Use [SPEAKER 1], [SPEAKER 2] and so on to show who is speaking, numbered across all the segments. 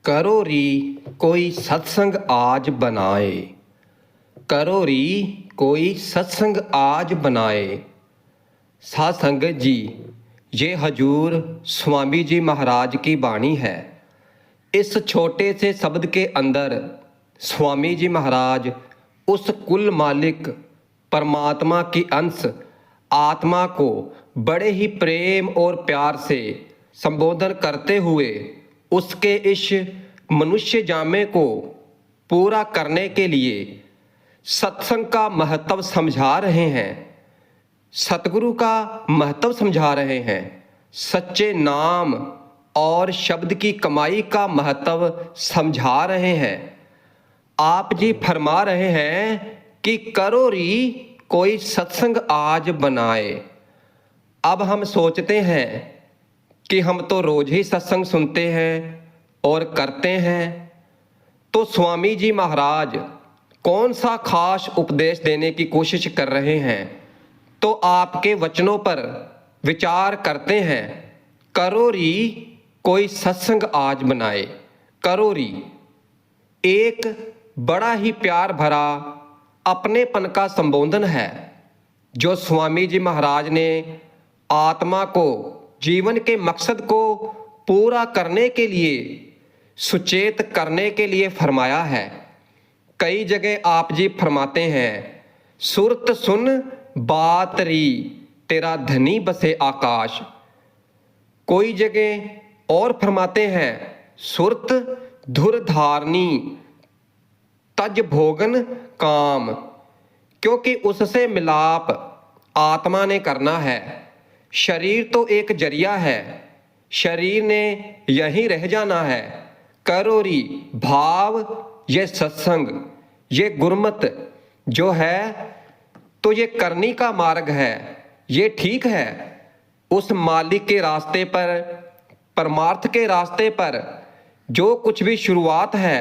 [SPEAKER 1] करो री कोई सत्संग आज बनाए। करो री कोई सत्संग आज बनाए। साध संगत जी, ये हजूर स्वामी जी महाराज की वाणी है। इस छोटे से शब्द के अंदर स्वामी जी महाराज उस कुल मालिक परमात्मा की अंश आत्मा को बड़े ही प्रेम और प्यार से संबोधन करते हुए उसके इस मनुष्य जामे को पूरा करने के लिए सत्संग का महत्व समझा रहे हैं, सतगुरु का महत्व समझा रहे हैं, सच्चे नाम और शब्द की कमाई का महत्व समझा रहे हैं। आप जी फरमा रहे हैं कि करो री कोई सत्संग आज बनाए। अब हम सोचते हैं कि हम तो रोज ही सत्संग सुनते हैं और करते हैं, तो स्वामी जी महाराज कौन सा खास उपदेश देने की कोशिश कर रहे हैं। तो आपके वचनों पर विचार करते हैं। करो री कोई सत्संग आज बनाए। करो री एक बड़ा ही प्यार भरा अपनेपन का संबोधन है जो स्वामी जी महाराज ने आत्मा को जीवन के मकसद को पूरा करने के लिए सुचेत करने के लिए फरमाया है। कई जगह आप जी फरमाते हैं, सुरत सुन बात री तेरा धनी बसे आकाश। कोई जगह और फरमाते हैं, सुरत धुर धारनी तज भोगन काम, क्योंकि उससे मिलाप आत्मा ने करना है। शरीर तो एक जरिया है, शरीर ने यहीं रह जाना है। करो री भाव ये सत्संग ये गुरमत जो है तो ये करनी का मार्ग है, ये ठीक है। उस मालिक के रास्ते पर, परमार्थ के रास्ते पर जो कुछ भी शुरुआत है,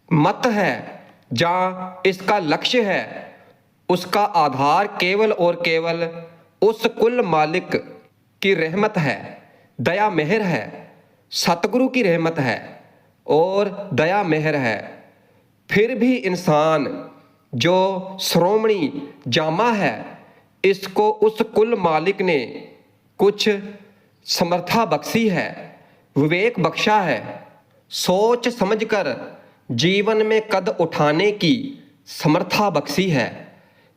[SPEAKER 1] मत है, जहाँ इसका लक्ष्य है, उसका आधार केवल और केवल उस कुल मालिक की रहमत है, दया मेहर है, सतगुरु की रहमत है और दया मेहर है। फिर भी इंसान जो श्रोमणी जामा है, इसको उस कुल मालिक ने कुछ समर्था बख्शी है, विवेक बख्शा है, सोच समझकर जीवन में कद उठाने की समर्था बख्शी है।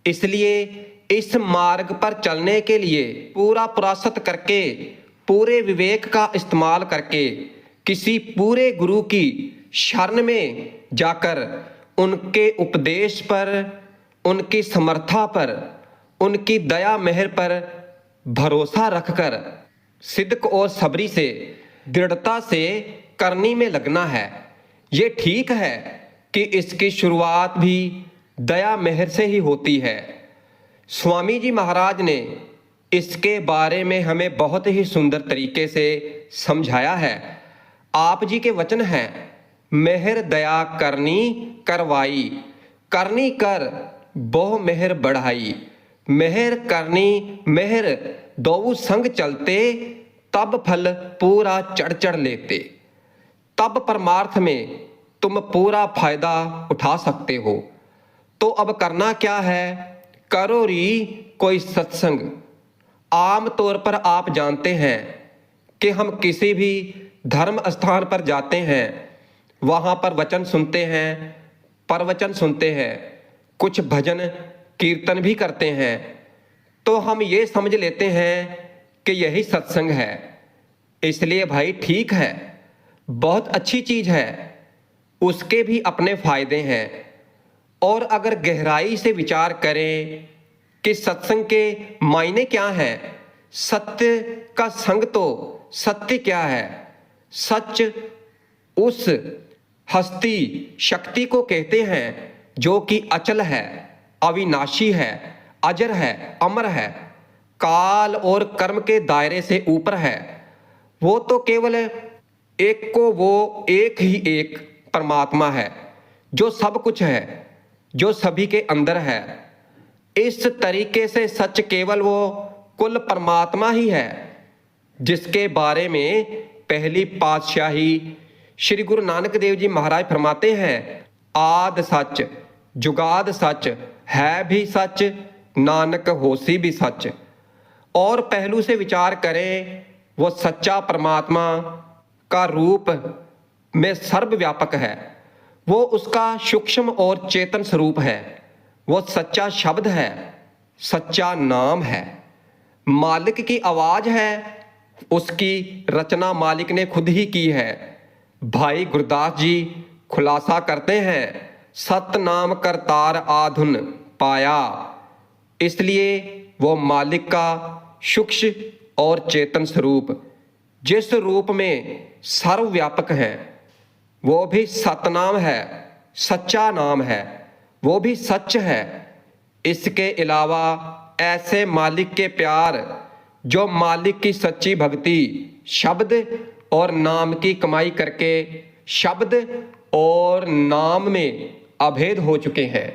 [SPEAKER 1] इसलिए इस मार्ग पर चलने के लिए पूरा प्रयास करके, पूरे विवेक का इस्तेमाल करके, किसी पूरे गुरु की शरण में जाकर उनके उपदेश पर, उनकी समर्था पर, उनकी दया मेहर पर भरोसा रखकर सिद्क और सबरी से, दृढ़ता से करनी में लगना है। ये ठीक है कि इसकी शुरुआत भी दया मेहर से ही होती है। स्वामी जी महाराज ने इसके बारे में हमें बहुत ही सुंदर तरीके से समझाया है। आप जी के वचन हैं, मेहर दया करनी करवाई, करनी कर बहु मेहर बढ़ाई। मेहर करनी मेहर दो संग चलते, तब फल पूरा चढ़ चढ़ लेते। तब परमार्थ में तुम पूरा फायदा उठा सकते हो। तो अब करना क्या है? करो री कोई सत्संग। आम तौर पर आप जानते हैं कि हम किसी भी धर्म स्थान पर जाते हैं, वहाँ पर वचन सुनते हैं, प्रवचन सुनते हैं, कुछ भजन कीर्तन भी करते हैं, तो हम ये समझ लेते हैं कि यही सत्संग है। इसलिए भाई ठीक है, बहुत अच्छी चीज़ है, उसके भी अपने फायदे हैं। और अगर गहराई से विचार करें कि सत्संग के मायने क्या हैं, सत्य का संग तो सत्य क्या है? सच उस हस्ती शक्ति को कहते हैं जो कि अचल है, अविनाशी है, अजर है, अमर है, काल और कर्म के दायरे से ऊपर है। वो तो केवल एक को वो एक ही एक परमात्मा है जो सब कुछ है, जो सभी के अंदर है। इस तरीके से सच केवल वो कुल परमात्मा ही है जिसके बारे में पहली पातशाही श्री गुरु नानक देव जी महाराज फरमाते हैं, आद सच जुगाद सच, है भी सच नानक होसी भी सच। और पहलू से विचार करें, वो सच्चा परमात्मा का रूप में सर्वव्यापक है, वो उसका सूक्ष्म और चेतन स्वरूप है, वो सच्चा शब्द है, सच्चा नाम है, मालिक की आवाज है, उसकी रचना मालिक ने खुद ही की है। भाई गुरदास जी खुलासा करते हैं, सतनाम करतार आधुन पाया। इसलिए वो मालिक का सूक्ष्म और चेतन स्वरूप, जिस रूप में सर्वव्यापक है, वो भी सतनाम है, सच्चा नाम है, वो भी सच है। इसके अलावा ऐसे मालिक के प्यार, जो मालिक की सच्ची भक्ति शब्द और नाम की कमाई करके शब्द और नाम में अभेद हो चुके हैं।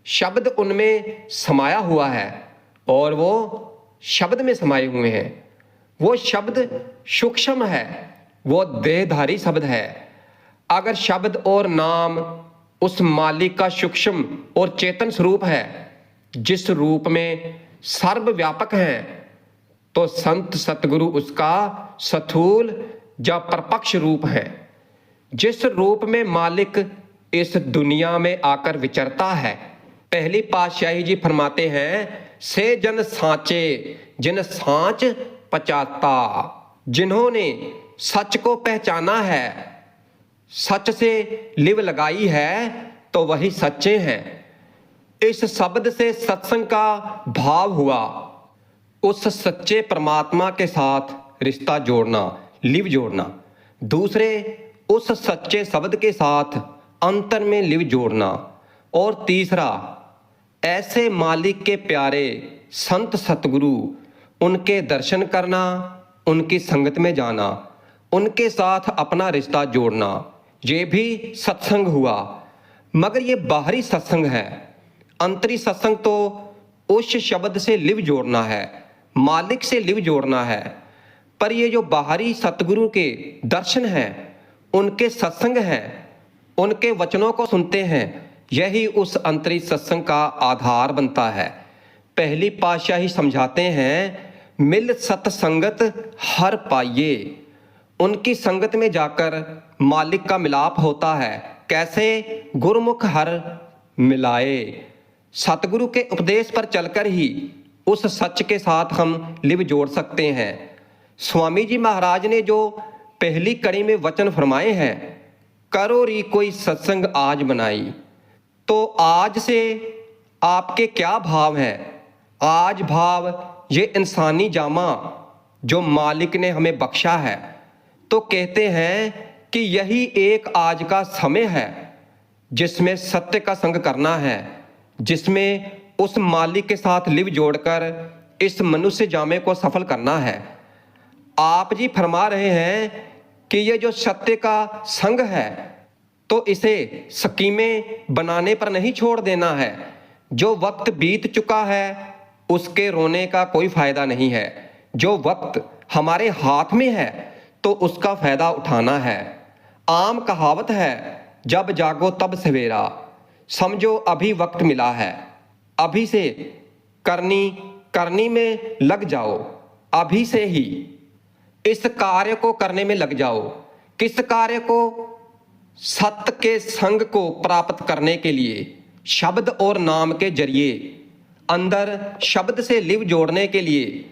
[SPEAKER 1] शब्द उनमें समाया हुआ है और वो शब्द में समाये हुए हैं। वो शब्द सूक्ष्म है, वो देहधारी शब्द है। अगर शब्द और नाम उस मालिक का सूक्ष्म और चेतन स्वरूप है, जिस रूप में सर्वव्यापक है, तो संत सतगुरु उसका स्थूल या परपक्ष रूप है। जिस रूप में मालिक इस दुनिया में आकर विचरता है, पहली पातशाही जी फरमाते हैं, से जन सांचे जिन सांच पचाता। जिन्होंने सच को पहचाना है, सच से लिव लगाई है, तो वही सच्चे हैं। इस शब्द से सत्संग का भाव हुआ, उस सच्चे परमात्मा के साथ रिश्ता जोड़ना, लिव जोड़ना। दूसरे, उस सच्चे शब्द के साथ अंतर में लिव जोड़ना। और तीसरा, ऐसे मालिक के प्यारे संत सतगुरु, उनके दर्शन करना, उनकी संगत में जाना, उनके साथ अपना रिश्ता जोड़ना, ये भी सत्संग हुआ। मगर ये बाहरी सत्संग है। अंतरी सत्संग तो उस शब्द से लिव जोड़ना है, मालिक से लिव जोड़ना है। पर ये जो बाहरी सतगुरु के दर्शन हैं, उनके सत्संग हैं, उनके वचनों को सुनते हैं, यही उस अंतरी सत्संग का आधार बनता है। पहली पातशाही समझाते हैं, मिल सत्संगत हर पाइये। उनकी संगत में जाकर मालिक का मिलाप होता है। कैसे? गुरुमुख हर मिलाए। सतगुरु के उपदेश पर चलकर ही उस सच के साथ हम लिव जोड़ सकते हैं। स्वामी जी महाराज ने जो पहली कड़ी में वचन फरमाए हैं, करो री कोई सत्संग आज बनाई, तो आज से आपके क्या भाव है? आज भाव ये इंसानी जामा जो मालिक ने हमें बख्शा है, तो कहते हैं कि यही एक आज का समय है जिसमें सत्य का संग करना है, जिसमें उस मालिक के साथ लिव जोड़कर इस मनुष्य जामे को सफल करना है। आप जी फरमा रहे हैं कि ये जो सत्य का संग है, तो इसे स्कीमें बनाने पर नहीं छोड़ देना है। जो वक्त बीत चुका है उसके रोने का कोई फायदा नहीं है। जो वक्त हमारे हाथ में है तो उसका फायदा उठाना है। आम कहावत है, जब जागो तब सवेरा। समझो अभी वक्त मिला है, अभी से करनी में लग जाओ। अभी से ही इस कार्य को करने में लग जाओ। किस कार्य को? सत्य के संग को प्राप्त करने के लिए, शब्द और नाम के जरिए अंदर शब्द से लिव जोड़ने के लिए,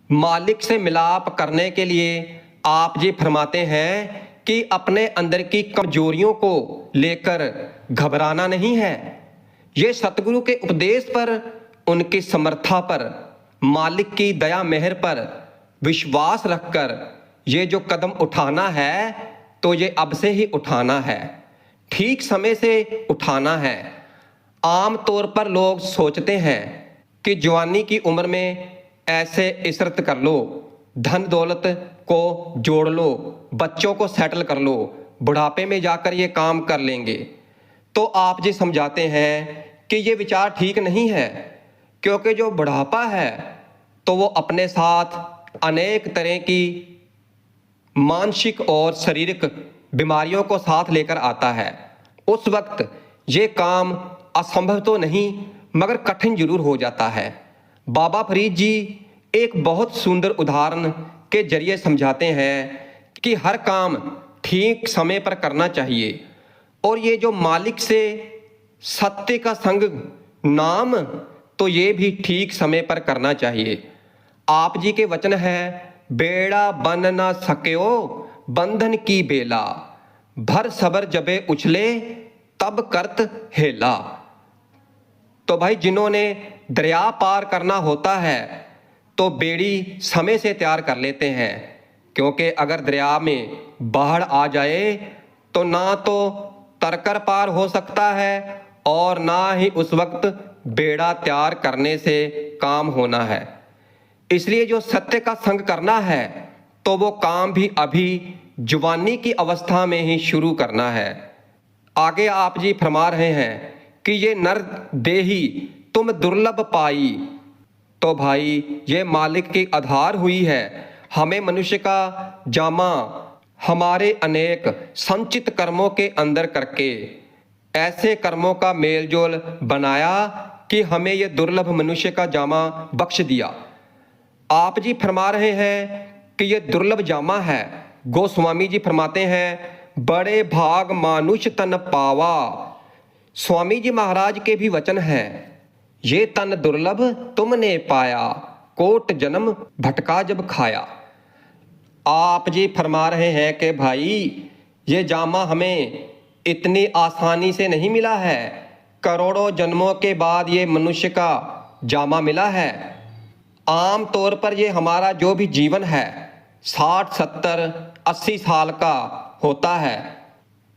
[SPEAKER 1] मालिक से मिलाप करने के लिए आप जी फरमाते हैं कि अपने अंदर की कमजोरियों को लेकर घबराना नहीं है। ये सतगुरु के उपदेश पर, उनकी समर्था पर, मालिक की दया मेहर पर विश्वास रखकर ये जो कदम उठाना है, तो ये अब से ही उठाना है, ठीक समय से उठाना है। आम तौर पर लोग सोचते हैं कि जवानी की उम्र में ऐसे इशरत कर लो, धन दौलत को जोड़ लो, बच्चों को सेटल कर लो, बुढ़ापे में जाकर ये काम कर लेंगे। तो आप जी समझाते हैं कि ये विचार ठीक नहीं है, क्योंकि जो बुढ़ापा है तो वो अपने साथ अनेक तरह की मानसिक और शारीरिक बीमारियों को साथ लेकर आता है, उस वक्त ये काम असंभव तो नहीं मगर कठिन जरूर हो जाता है। बाबा फरीद जी एक बहुत सुंदर उदाहरण के जरिए समझाते हैं कि हर काम ठीक समय पर करना चाहिए, और ये जो मालिक से सत्य का संग नाम, तो ये भी ठीक समय पर करना चाहिए। आप जी के वचन है, बेड़ा बन ना सक्यो बंधन की बेला, भर सबर जबे उछले तब करत हेला। तो भाई जिन्होंने दरिया पार करना होता है तो बेड़ी समय से तैयार कर लेते हैं, क्योंकि अगर दरिया में बाढ़ आ जाए तो ना तो तरकर पार हो सकता है और ना ही उस वक्त बेड़ा तैयार करने से काम होना है। इसलिए जो सत्य का संग करना है तो वो काम भी अभी जवानी की अवस्था में ही शुरू करना है। आगे आप जी फरमा रहे हैं कि ये नर देही तुम दुर्लभ पाई। तो भाई ये मालिक की आधार हुई है, हमें मनुष्य का जामा हमारे अनेक संचित कर्मों के अंदर करके ऐसे कर्मों का मेलजोल बनाया कि हमें ये दुर्लभ मनुष्य का जामा बख्श दिया। आप जी फरमा रहे हैं कि ये दुर्लभ जामा है। गोस्वामी जी फरमाते हैं, बड़े भाग मानुष तन पावा। स्वामी जी महाराज के भी वचन है, ये तन दुर्लभ तुमने पाया, कोट जन्म भटका जब खाया। आप जी फरमा रहे हैं कि भाई ये जामा हमें इतनी आसानी से नहीं मिला है, करोड़ों जन्मों के बाद ये मनुष्य का जामा मिला है। आम तौर पर ये हमारा जो भी जीवन है 60, 70, 80 साल का होता है,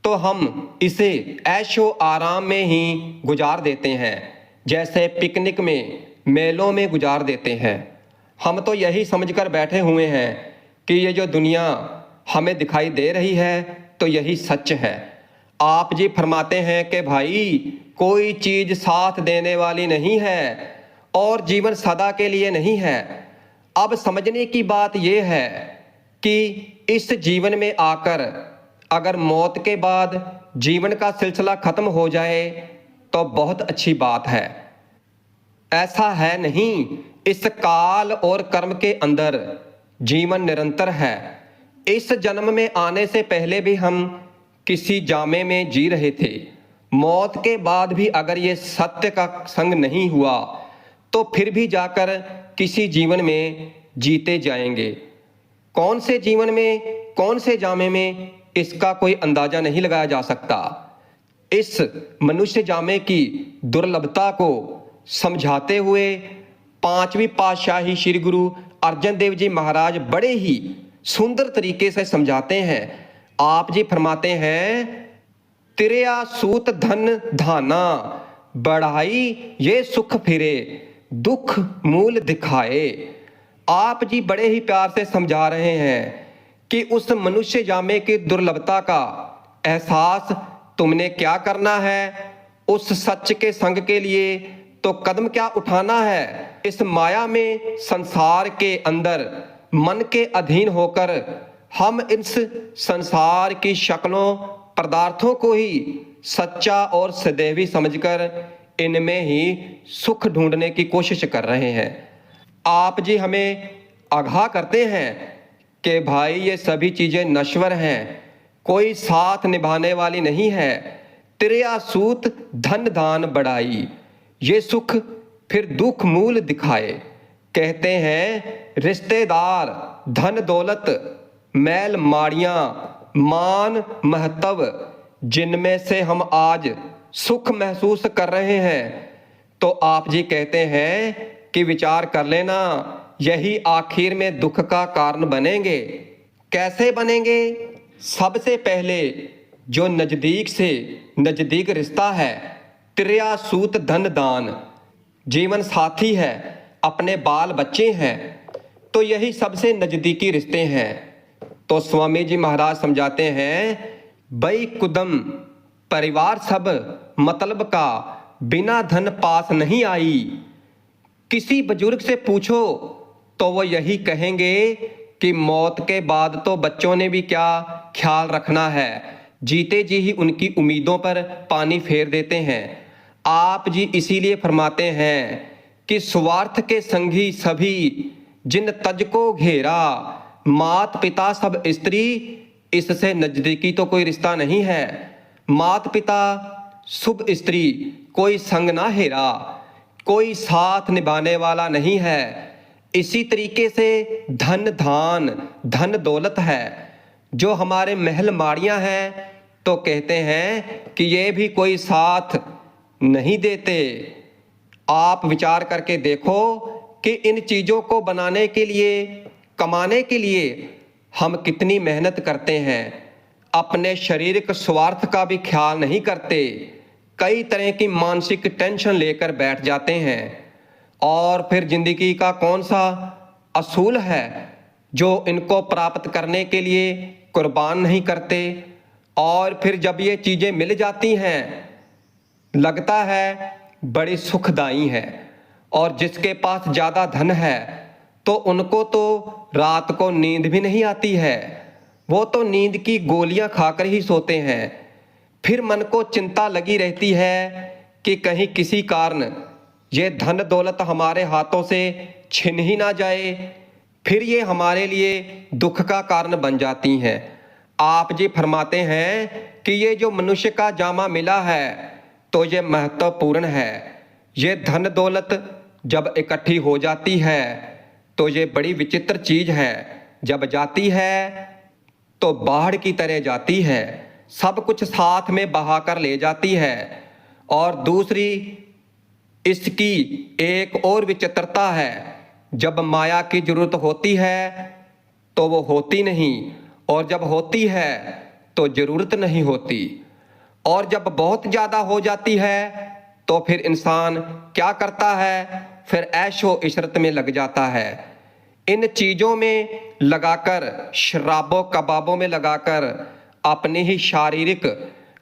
[SPEAKER 1] तो हम इसे ऐशो आराम में ही गुजार देते हैं, जैसे पिकनिक में, मेलों में गुजार देते हैं। हम तो यही समझकर बैठे हुए हैं कि ये जो दुनिया हमें दिखाई दे रही है तो यही सच है। आप जी फरमाते हैं कि भाई कोई चीज साथ देने वाली नहीं है और जीवन सदा के लिए नहीं है। अब समझने की बात यह है कि इस जीवन में आकर अगर मौत के बाद जीवन का सिलसिला खत्म हो जाए तो बहुत अच्छी बात है। ऐसा है नहीं, इस काल और कर्म के अंदर जीवन निरंतर है। इस जन्म में आने से पहले भी हम किसी जामे में जी रहे थे। मौत के बाद भी अगर ये सत्य का संग नहीं हुआ तो फिर भी जाकर किसी जीवन में जीते जाएंगे। कौन से जीवन में, कौन से जामे में, इसका कोई अंदाजा नहीं लगाया जा सकता। इस मनुष्य जामे की दुर्लभता को समझाते हुए 5वीं पातशाही श्री गुरु अर्जन देव जी महाराज बड़े ही सुंदर तरीके से समझाते हैं। आप जी फरमाते हैं, तिरया सूत धन धाना, बढ़ाई ये सुख फिरे, दुख मूल दिखाए। आप जी बड़े ही प्यार से समझा रहे हैं कि उस मनुष्य जामे की दुर्लभता का एहसास तुमने क्या करना है, उस सच के संग के लिए तो कदम क्या उठाना है। इस माया में, संसार के अंदर मन के अधीन होकर हम इस संसार की शक्लों, पदार्थों को ही सच्चा और सदैवी समझकर इनमें ही सुख ढूंढने की कोशिश कर रहे हैं। आप जी हमें आगाह करते हैं कि भाई ये सभी चीजें नश्वर हैं, कोई साथ निभाने वाली नहीं है। तिरया सूत धन दान बढ़ाई, ये सुख फिर दुख मूल दिखाए। कहते हैं रिश्तेदार, धन दौलत, मैल माड़ियां, मान महत्व, जिनमें से हम आज सुख महसूस कर रहे हैं, तो आप जी कहते हैं कि विचार कर लेना, यही आखिर में दुख का कारण बनेंगे। कैसे बनेंगे? सबसे पहले जो नजदीक से नजदीक रिश्ता है, तिरया सूत धन दान, जीवन साथी है, अपने बाल बच्चे हैं, तो यही सबसे नजदीकी रिश्ते हैं। तो स्वामी जी महाराज समझाते हैं, बई कुदम परिवार सब मतलब का, बिना धन पास नहीं आई। किसी बुजुर्ग से पूछो तो वो यही कहेंगे कि मौत के बाद तो बच्चों ने भी क्या ख्याल रखना है, जीते जी ही उनकी उम्मीदों पर पानी फेर देते हैं। आप जी इसीलिए फरमाते हैं कि स्वार्थ के संगी सभी जिन तज को घेरा, मात पिता सब स्त्री इससे नजदीकी तो कोई रिश्ता नहीं है। मात पिता शुभ स्त्री कोई संग ना हेरा, कोई साथ निभाने वाला नहीं है। इसी तरीके से धन दौलत है जो हमारे महल माड़ियां हैं, तो कहते हैं कि ये भी कोई साथ नहीं देते। आप विचार करके देखो कि इन चीज़ों को बनाने के लिए, कमाने के लिए हम कितनी मेहनत करते हैं। अपने शारीरिक स्वार्थ का भी ख्याल नहीं करते, कई तरह की मानसिक टेंशन लेकर बैठ जाते हैं। और फिर जिंदगी का कौन सा असूल है जो इनको प्राप्त करने के लिए कुर्बान नहीं करते। और फिर जब ये चीज़ें मिल जाती हैं, लगता है बड़ी सुखदाई है। और जिसके पास ज़्यादा धन है तो उनको तो रात को नींद भी नहीं आती है, वो तो नींद की गोलियां खाकर ही सोते हैं। फिर मन को चिंता लगी रहती है कि कहीं किसी कारण ये धन दौलत हमारे हाथों से छिन ही ना जाए, फिर ये हमारे लिए दुख का कारण बन जाती हैं। आप जी फरमाते हैं कि ये जो मनुष्य का जामा मिला है तो ये महत्वपूर्ण है। ये धन दौलत जब इकट्ठी हो जाती है तो ये बड़ी विचित्र चीज है। जब जाती है तो बाढ़ की तरह जाती है, सब कुछ साथ में बहाकर ले जाती है। और दूसरी इसकी एक और विचित्रता है, जब माया की जरूरत होती है तो वो होती नहीं, और जब होती है तो जरूरत नहीं होती। और जब बहुत ज़्यादा हो जाती है तो फिर इंसान क्या करता है, फिर ऐशो इशरत में लग जाता है। इन चीज़ों में लगाकर, शराबों कबाबों में लगाकर अपनी ही शारीरिक,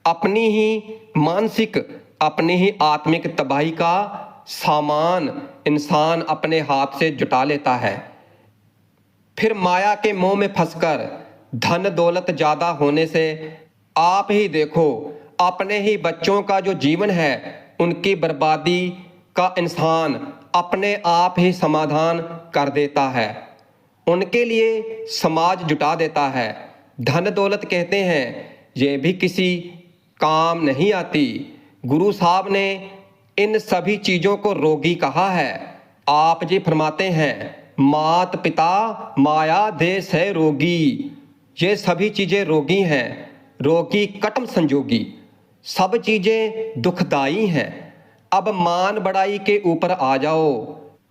[SPEAKER 1] अपनी ही मानसिक, अपनी ही आत्मिक तबाही का सामान इंसान अपने हाथ से जुटा लेता है। फिर माया के मोह में फंसकर धन दौलत ज़्यादा होने से आप ही देखो, अपने ही बच्चों का जो जीवन है उनकी बर्बादी का इंसान अपने आप ही समाधान कर देता है, उनके लिए समाज जुटा देता है। धन दौलत कहते हैं ये भी किसी काम नहीं आती। गुरु साहब ने इन सभी चीज़ों को रोगी कहा है। आप जी फरमाते हैं मात पिता माया देश है रोगी, ये सभी चीज़ें रोगी हैं, रोगी कटम संजोगी, सब चीज़ें दुखदाई हैं। अब मान बड़ाई के ऊपर आ जाओ।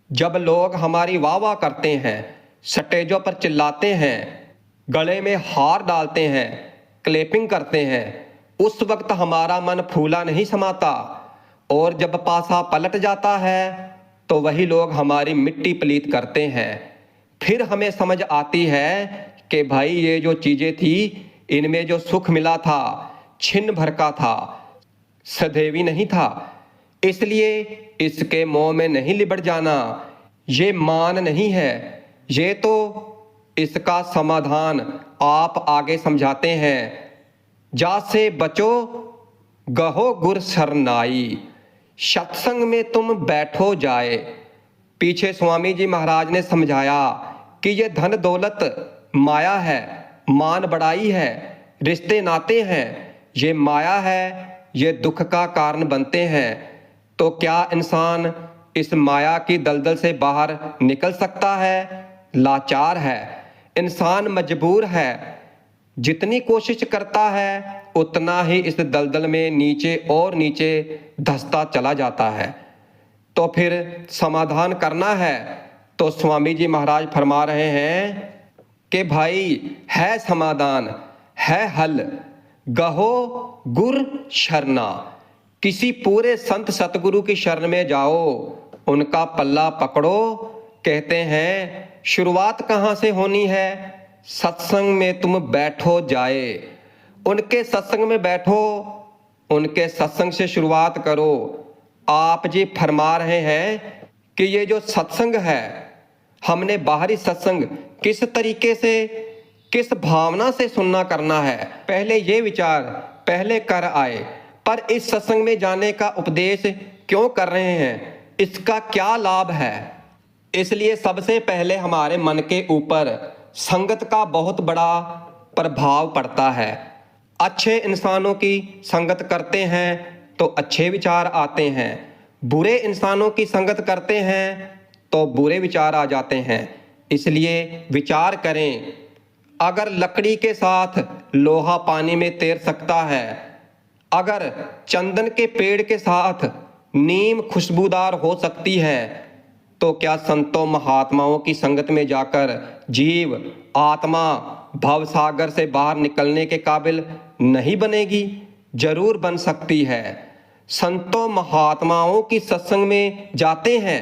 [SPEAKER 1] जब लोग हमारी वाह वाह करते हैं, स्टेजों पर चिल्लाते हैं, गले में हार डालते हैं, क्लैपिंग करते हैं, उस वक्त हमारा मन फूला नहीं समाता। और जब पासा पलट जाता है तो वही लोग हमारी मिट्टी पलीत करते हैं। फिर हमें समझ आती है कि भाई ये जो चीज़ें थी इनमें जो सुख मिला था छिन भर का था, सदैवी नहीं था। इसलिए इसके मोह में नहीं लिपट जाना, ये मान नहीं है। ये तो इसका समाधान आप आगे समझाते हैं। जा से बचो गहो गुर सरनाई, सत्संग में तुम बैठो जाए। पीछे स्वामी जी महाराज ने समझाया कि ये धन दौलत माया है, मान बढ़ाई है, रिश्ते नाते हैं, ये माया है, ये दुख का कारण बनते हैं। तो क्या इंसान इस माया की दलदल से बाहर निकल सकता है? लाचार है, इंसान मजबूर है। जितनी कोशिश करता है उतना ही इस दलदल में नीचे और नीचे धंसता चला जाता है। तो फिर समाधान करना है तो स्वामी जी महाराज फरमा रहे हैं कि भाई है समाधान, है हल, गहो गुर शरणा। किसी पूरे संत सतगुरु की शरण में जाओ, उनका पल्ला पकड़ो। कहते हैं शुरुआत कहाँ से होनी है? सत्संग में तुम बैठो जाए, उनके सत्संग में बैठो, उनके सत्संग से शुरुआत करो। आप जी फरमा रहे हैं कि ये जो सत्संग है, हमने बाहरी सत्संग किस तरीके से किस भावना से सुनना करना है, पहले ये विचार पहले कर आए। पर इस सत्संग में जाने का उपदेश क्यों कर रहे हैं, इसका क्या लाभ है? इसलिए सबसे पहले हमारे मन के ऊपर संगत का बहुत बड़ा प्रभाव पड़ता है। अच्छे इंसानों की संगत करते हैं तो अच्छे विचार आते हैं, बुरे इंसानों की संगत करते हैं तो बुरे विचार आ जाते हैं। इसलिए विचार करें, अगर लकड़ी के साथ लोहा पानी में तैर सकता है, अगर चंदन के पेड़ के साथ नीम खुशबूदार हो सकती है, तो क्या संतों महात्माओं की संगत में जाकर जीव आत्मा भवसागर से बाहर निकलने के काबिल नहीं बनेगी? जरूर बन सकती है। संतों महात्माओं की सत्संग में जाते हैं,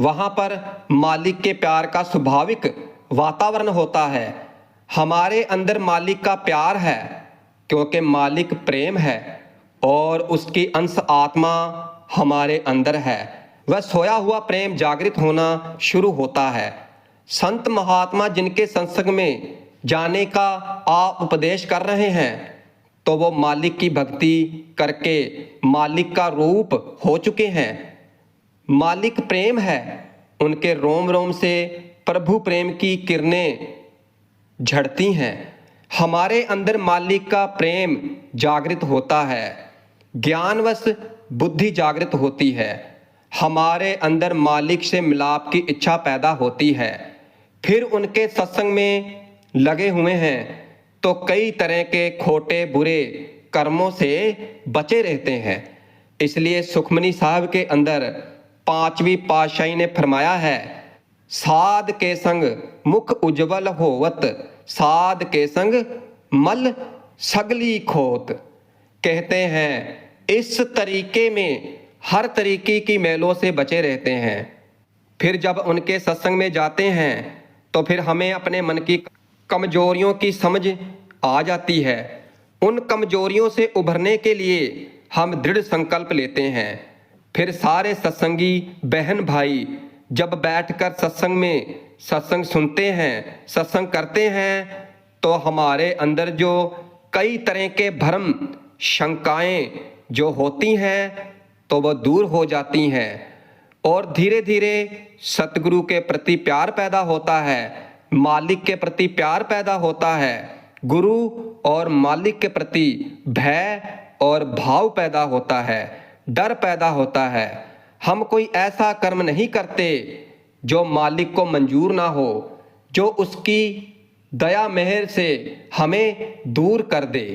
[SPEAKER 1] वहां पर मालिक के प्यार का स्वाभाविक वातावरण होता है। हमारे अंदर मालिक का प्यार है, क्योंकि मालिक प्रेम है और उसकी अंश आत्मा हमारे अंदर है। वह सोया हुआ प्रेम जागृत होना शुरू होता है। संत महात्मा जिनके सत्संग में जाने का आप उपदेश कर रहे हैं, तो वो मालिक की भक्ति करके मालिक का रूप हो चुके हैं। मालिक प्रेम है, उनके रोम रोम से प्रभु प्रेम की किरणें झड़ती हैं। हमारे अंदर मालिक का प्रेम जागृत होता है, ज्ञानवश बुद्धि जागृत होती है, हमारे अंदर मालिक से मिलाप की इच्छा पैदा होती है। फिर उनके सत्संग में लगे हुए हैं तो कई तरह के खोटे बुरे कर्मों से बचे रहते हैं। इसलिए सुखमनी साहब के अंदर पांचवी पातशाही ने फरमाया है, साध के संग मुख उज्जवल होवत, साध के संग मल सगली खोत। कहते हैं इस तरीके में हर तरीके की मैलों से बचे रहते हैं। फिर जब उनके सत्संग में जाते हैं तो फिर हमें अपने मन की कमजोरियों की समझ आ जाती है। उन कमजोरियों से उभरने के लिए हम दृढ़ संकल्प लेते हैं। फिर सारे सत्संगी बहन भाई जब बैठकर सत्संग में सत्संग सुनते हैं, सत्संग करते हैं, तो हमारे अंदर जो कई तरह के भ्रम शंकाएं जो होती हैं तो वह दूर हो जाती हैं और धीरे धीरे सतगुरु के प्रति प्यार पैदा होता है, मालिक के प्रति प्यार पैदा होता है, गुरु और मालिक के प्रति भय और भाव पैदा होता है, डर पैदा होता है। हम कोई ऐसा कर्म नहीं करते जो मालिक को मंजूर ना हो, जो उसकी दया मेहर से हमें दूर कर दे।